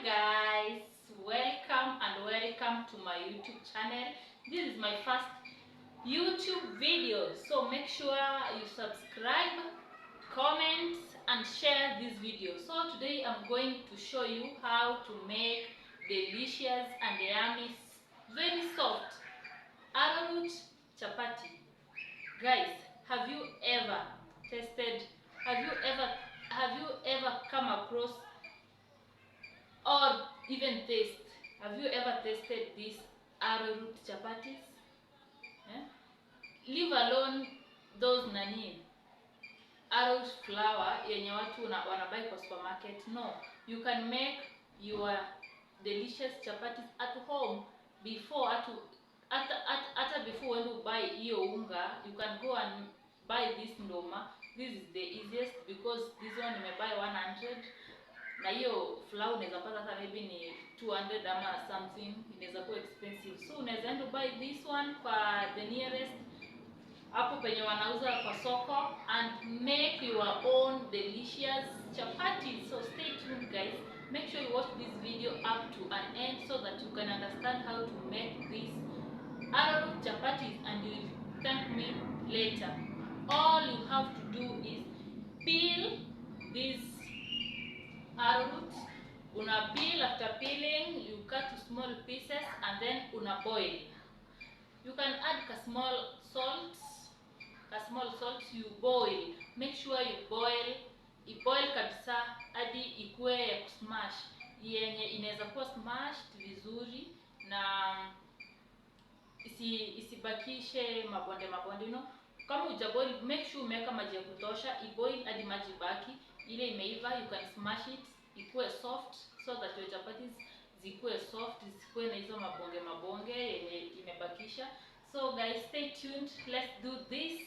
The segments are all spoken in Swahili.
guys, welcome to my YouTube channel. This is my first YouTube video, so make sure you subscribe, comment and share this video. So today I'm going to show you how to make delicious and yummy, very soft arrowroot chapati. Guys, have you ever tasted, have you ever come across or even have you ever tasted these arrowroot chapatis? Leave alone those arrowroot flour yenye watu wanabuy kwa supermarket. No, you can make your delicious chapatis at home before before when you buy hiyo unga. You can go and buy this ndoma. This is the easiest because this one buy 100 na hiyo flour unaweza pata hata maybe ni 200 ama something, inaweza kuwa expensive. So unaweza enda buy this one kwa the nearest hapo penye wanauza kwa soko and make your own delicious chapati. So stay tuned guys, make sure you watch this video up to an end so that you can understand how to make these arrowroot chapatis and you will thank me later. All you have to do is peel these arrowroot. Una peel, after peeling you cut to small pieces and then una boil. You can add a small salt, you boil. Make sure you boil, iboil kabisa hadi ikue ya kusmash, yenye inaweza kuwa smashed vizuri na isibakishe mabonde Kama ujaboil, make sure umeweka maji ya kutosha, iboil hadi maji baki. Ile imeiva, you can smash it ikue soft so that your chapatis zikue soft, zikue na hizo mabonge yenye imebakisha. So guys, stay tuned. Let's do this.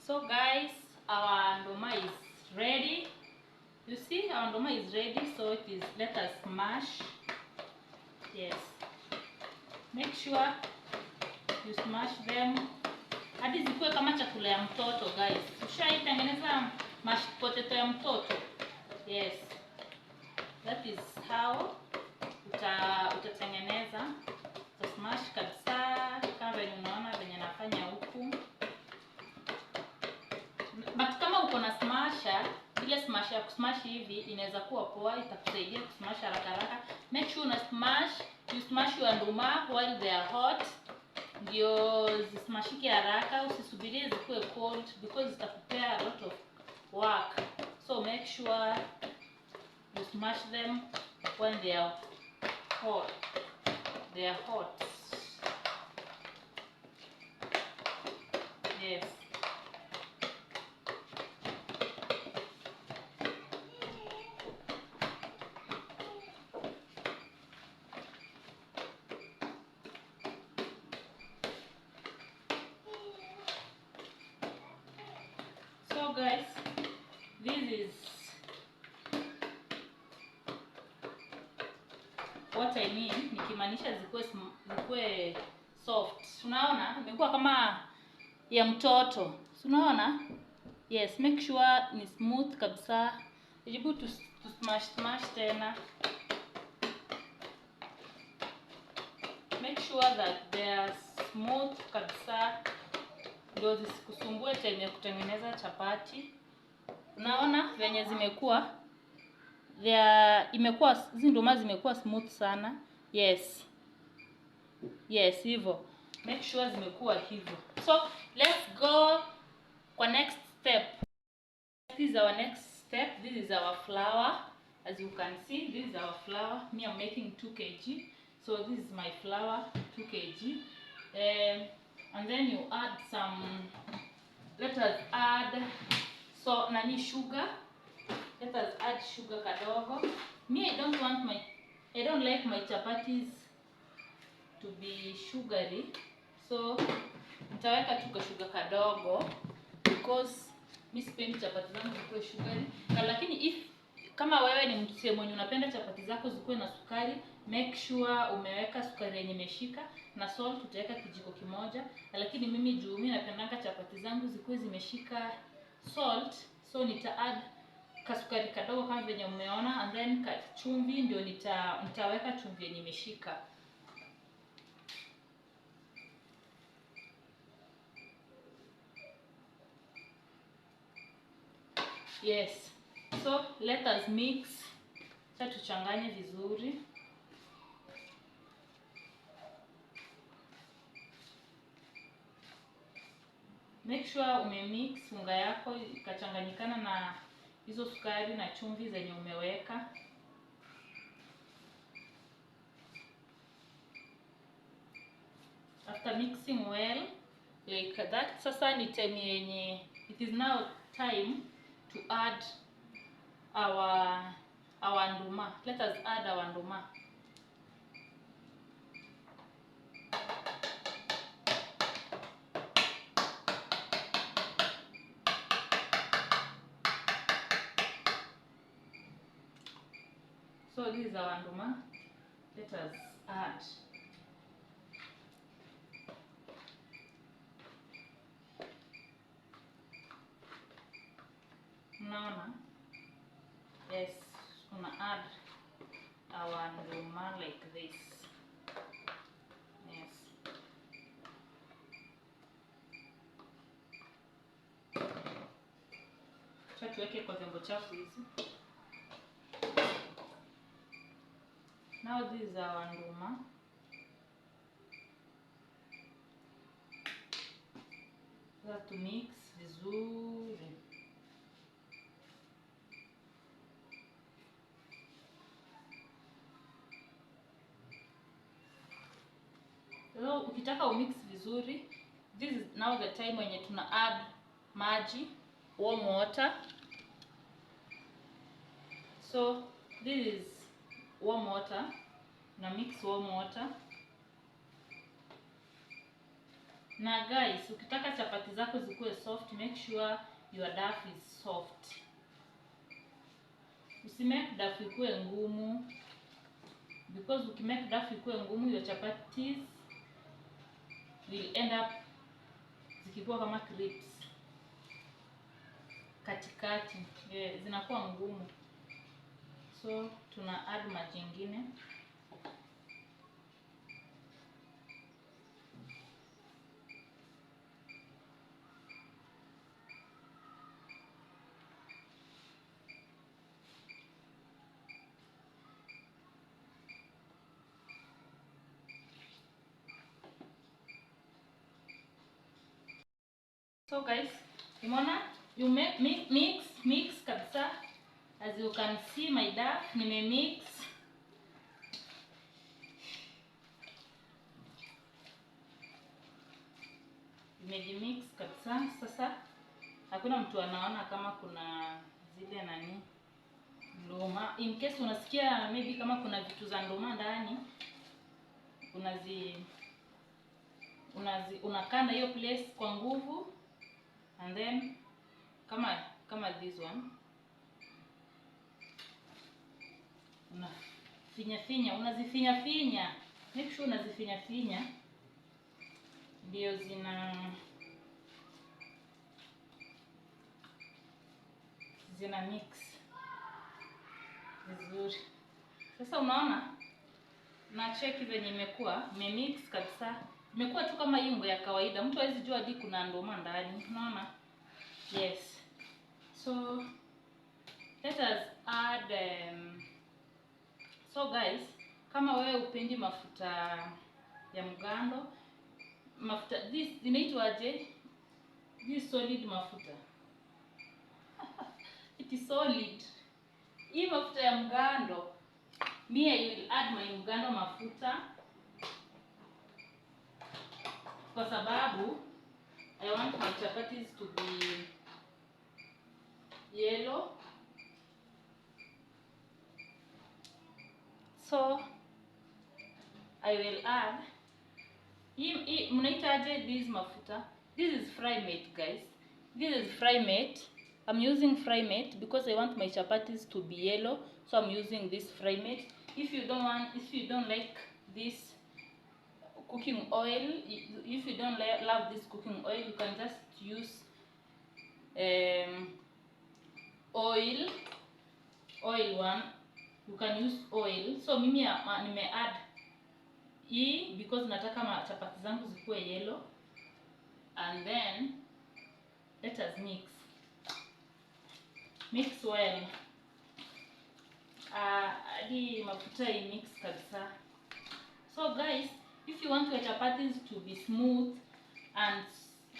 So guys, our ndoma is ready. You see, our ndoma is ready, so it is, let us smash. Yes, make sure you smash them hadi zikuwe kama chakula ya mtoto guys. Ushaitengeneza mashed potato ya mtoto? Yes, that is how utatengeneza. So smash kabisa kama venye unaona venye nafanya huku. But kama uko na smasher, ile smasher ya kusmash hivi inaweza kuwa poa, itakusaidia kusmash haraka. Make sure you smash your ndoma while they are hot, ndio zismashike haraka. Usisubirie zikuwe cold because itakupea a lot of work. So make sure you smash them when they are hot. Yes. So guys, this is what I mean, nikimaanisha zikuwe soft. Unaona imekuwa kama ya mtoto, unaona? Yes, make sure ni smooth kabisa. Jaribu to smash tena. Make sure that they are smooth kabisa, ndio zisikusumbue time ya kutengeneza chapati. Unaona venye zimekuwa? Imekuwa hizi nduma zimekuwa smooth sana. Yes, hivyo. Make sure zimekuwa hivyo. So let's go kwa next step. This is our next step. This is our flour. As you can see, this is our flour. Me, I'm making 2 kg. So this is my flour, 2 kg. And then you add some, let us add sugar. Let us add sugar kadogo. Me, I don't like my chapatis to be sugary. So nitaweka tu sugar kadogo because mimi sipendi chapati zangu zikuwe sugary. Lakini kama wewe ni mtu mwenye unapenda chapati zako zikuwe na sukari, make sure umeweka sukari yenye imeshika, na salt utaweka kijiko kimoja. Lakini mimi juu mimi napenda chapati zangu zikuwe zimeshika salt, so nita add kasukari kadogo kama venye umeona, and then chumvi ndio nitaweka chumvi yenye imeshika. Yes. So let us mix. Sasa tuchanganye vizuri. Make sure umemix unga yako ikachanganyikana na hizo sukari na chumvi zenye umeweka. After mixing well like that, sasa ni time yenye it is now time to add our nduma. Let us add our nduma. So this is our nduma. Let us add. Unaona? Yes, gonna add our nduma like this. Yes. Sasa tuweke kwa vyombo chafu hizi. Now this is our nduma. Sasa to mix vizuri. So ukitaka umix vizuri, this is now the time when tuna add maji, warm water. So this is warm water. Na mix warm water. Na guys, ukitaka chapati zako zikuwe soft, make sure your dough is soft. Usimake dough ikuwe ngumu, because ukimake dough ikuwe ngumu, your chapatis will end up zikikuwa kama crisps katikati. Zinakuwa ngumu. So tuna add maji ingine. So guys, umeona you mix kabisa. As you can see my dough nimemix. Nimejimix kabisa. Sasa hakuna mtu anaona kama kuna zile nani nduma. In case unasikia maybe kama kuna vitu za nduma ndani, unakanda hiyo place kwa nguvu, and then kama this one unazifinya finya. Make sure unazifinya finya ndio zina mix vizuri. Sasa unaona, na check venye imekuwa mix kabisa. Imekuwa tu kama hii unga ya kawaida. Mtu hawezi jua hadi kuna ndoma ndani. Unaona? Yes. So let us add so guys, kama wewe upendi mafuta ya mgando, mafuta this inaitwaje? This solid mafuta. It is solid. Hii mafuta ya mgando, me I will add my mgando mafuta kwa sababu I want my chapatis to be yellow. So I will add mnaitaje this mafuta? This is fry mate guys. This is fry mate. I'm using fry mate because I want my chapatis to be yellow, so I'm using this fry mate. If you don't like this cooking oil, if you don't love this cooking oil, you can just use oil one. You can use oil. So mimi nime add hii because nataka chapati zangu zikuwe yellow, and then let us mix well. Hadi mafuta hii mix kabisa. So guys, if you want your chapatis to be smooth and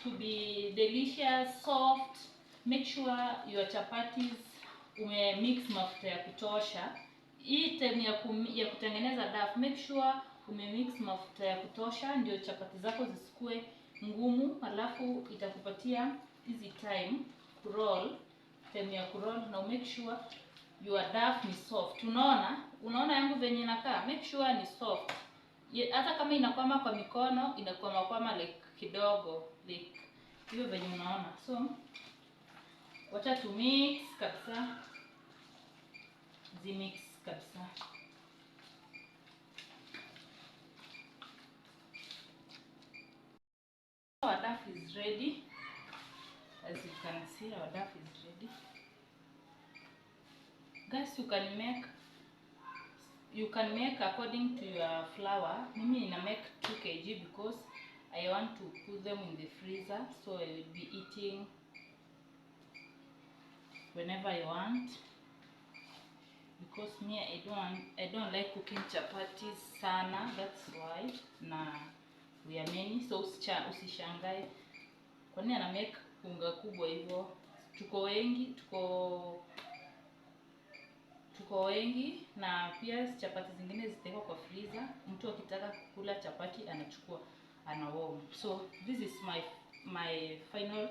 to be delicious, soft, make sure your chapatis mix mafuta ya kutosha. Hii time ya kutengeneza dough, make sure mix mafuta ya kutosha ndio chapati zako zisikue ngumu, alafu itakupatia easy time kuroll, time ya kuroll, na make sure your dough ni soft. Unaona yangu venye inakaa, make sure ni soft. Hata kama inakwama kwa mikono, inakwama like kidogo, like hiyo venye unaona. So wacha tu mix kabisa, mix kabisa. Our dough is ready. As you can see, our dough is ready. Guys, you can make according to your flour. Mimi nina make 2 kg because I want to put them in the freezer, so I will be eating whenever I want. Because me I don't like cooking chapatis sana, that's why. Na we are many, so usishangae kwa nini ana make unga kubwa hivyo. Tuko wengi na pia chapati zingine zitawekwa kwa freezer. Mtu akitaka kukula chapati anachukua, ana warm. So this is my final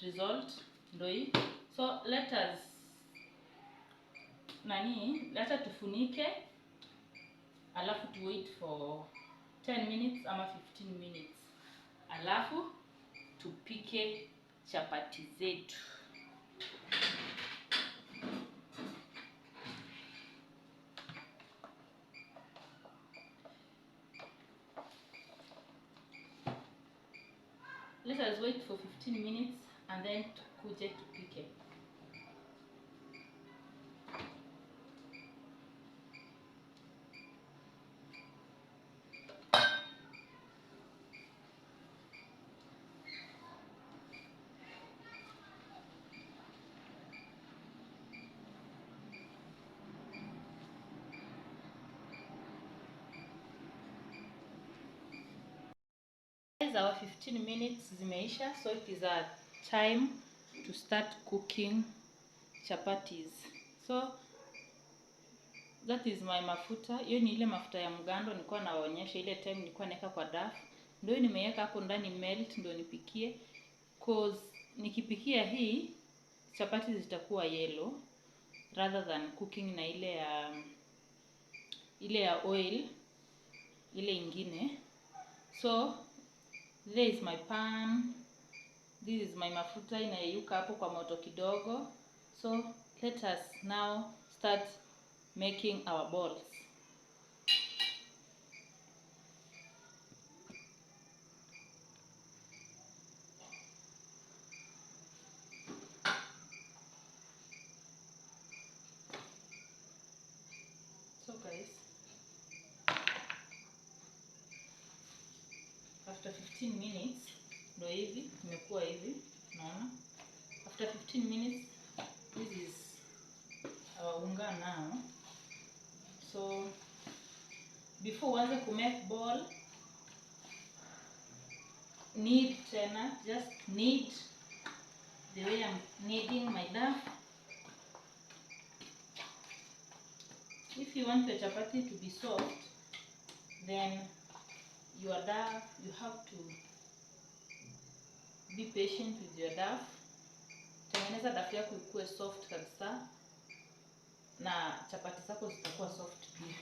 result ndio hii. So let us tufunike, alafu tu wait for 10 minutes ama 15 minutes, alafu tupike chapati zetu. Let us wait for 15 minutes and then tukuje tupike. Our 15 minutes zimeisha, so it is a time to start cooking chapatis. So that is my mafuta. Hiyo ni ile mafuta ya mgando nilikuwa naonyesha ile time nilikuwa naweka kwa dough. Ndio nimeweka hapo ndani melt ndio nipikie, cause nikipikia hii chapati zitakuwa yellow rather than cooking na ile ya oil ile ingine. So this is my pan, this is my mafuta inayeyuka hapo kwa moto kidogo. So let us now start making our balls. So guys, after 15 minutes ndio hivi imekuwa hivi, unaona? After 15 minutes, this is our unga now. So before uanze ku make ball, knead tena, just knead the way I'm kneading my dough. If you want your chapati to be soft, then your dough, you have to be patient with your dough. Tengeneza dough yako ikuwe soft kabisa na chapati zako zitakuwa soft pia.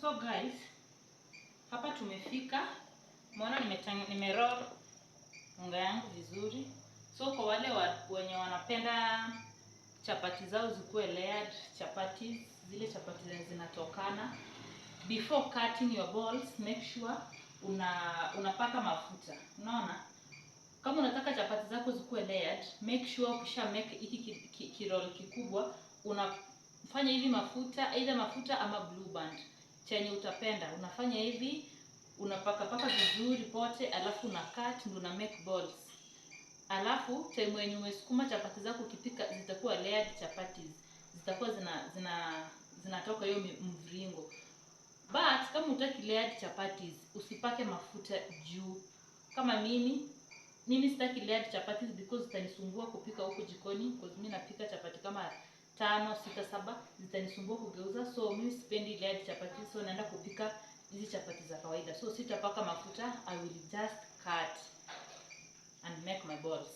So guys, hapa tumefika. Umeona nimeroll unga yangu vizuri. So kwa wale wenye wanapenda chapati zao zikuwe layered chapati, zile chapati zinatokana, before cutting your balls, make sure unapaka mafuta. Unaona? Kama unataka chapati zako zikuwe layered, make sure ukisha make hiki kiroll kikubwa, unafanya hivi mafuta, either mafuta ama blue band. Chenye utapenda, unafanya hivi, unapaka vizuri pote, alafu una cut ndio una make balls. Alafu time when umesukuma chapati zako ukipika zitakuwa layered chapatis. Zitakuwa zinatoka hiyo mviringo. But kama utaki layered chapatis, usipake mafuta juu. Kama mimi sitaki layered chapatis because zitanisumbua kupika huko jikoni, because mimi napika chapati kama 5, 6, 7 zitanisumbua kugeuza. So mimi sipendi layered chapatis, so naenda kupika hizi chapati za kawaida. So sitapaka mafuta, I will just cut and make my balls.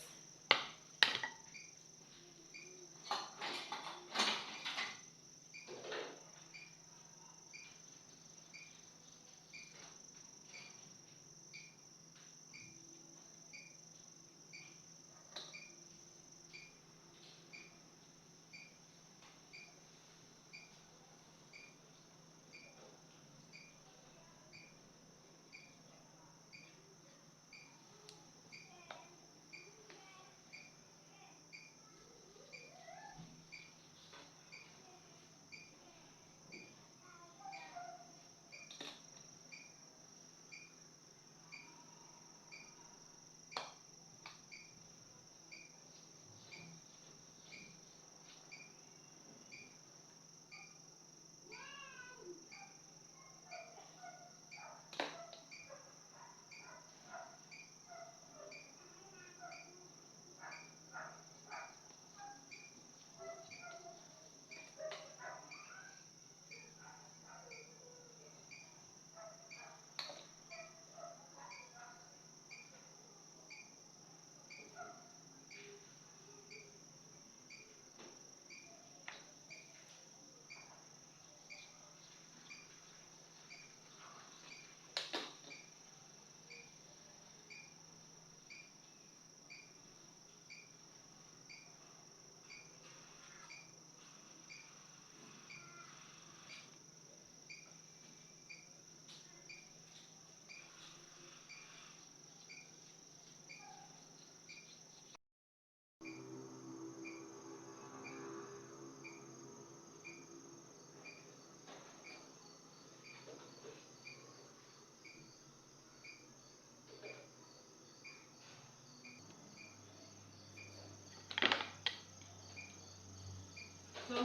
So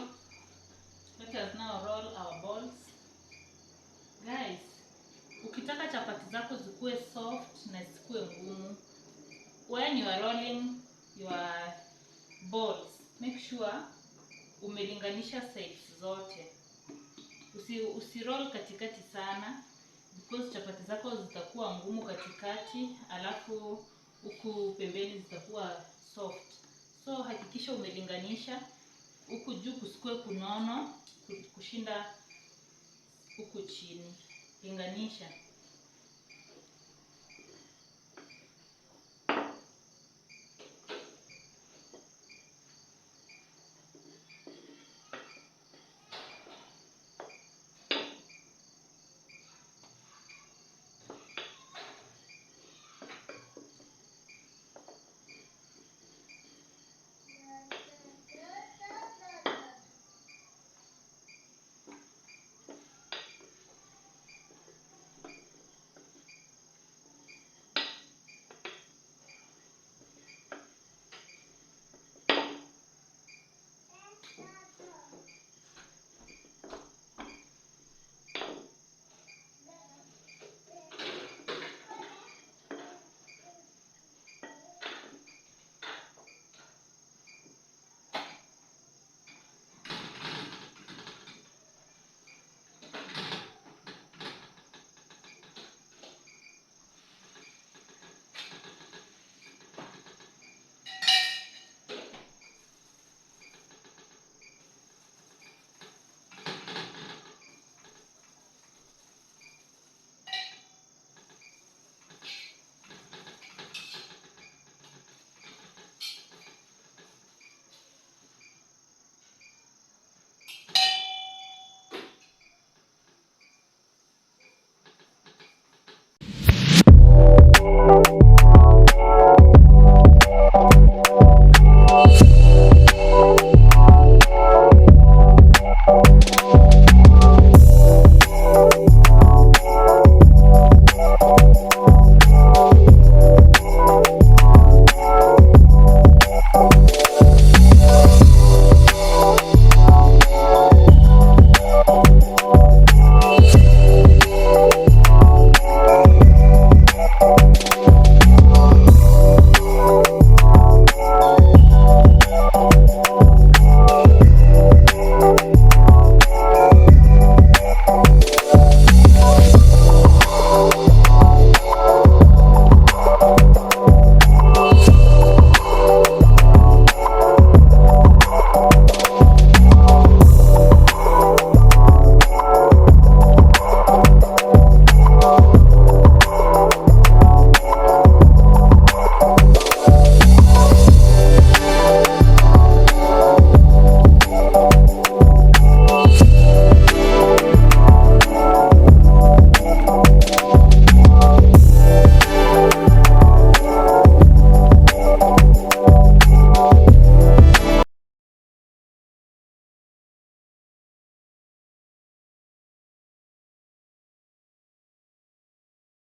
let us now roll our balls. Guys, ukitaka chapati zako zikuwe soft na zikuwe ngumu, when you are rolling your balls, make sure umelinganisha sides zote. Usiroll katikati sana because chapati zako zitakuwa ngumu katikati, alafu huku pembeni zitakuwa soft. So hakikisha umelinganisha huku juu kusikue kunono kushinda huku chini. Linganisha.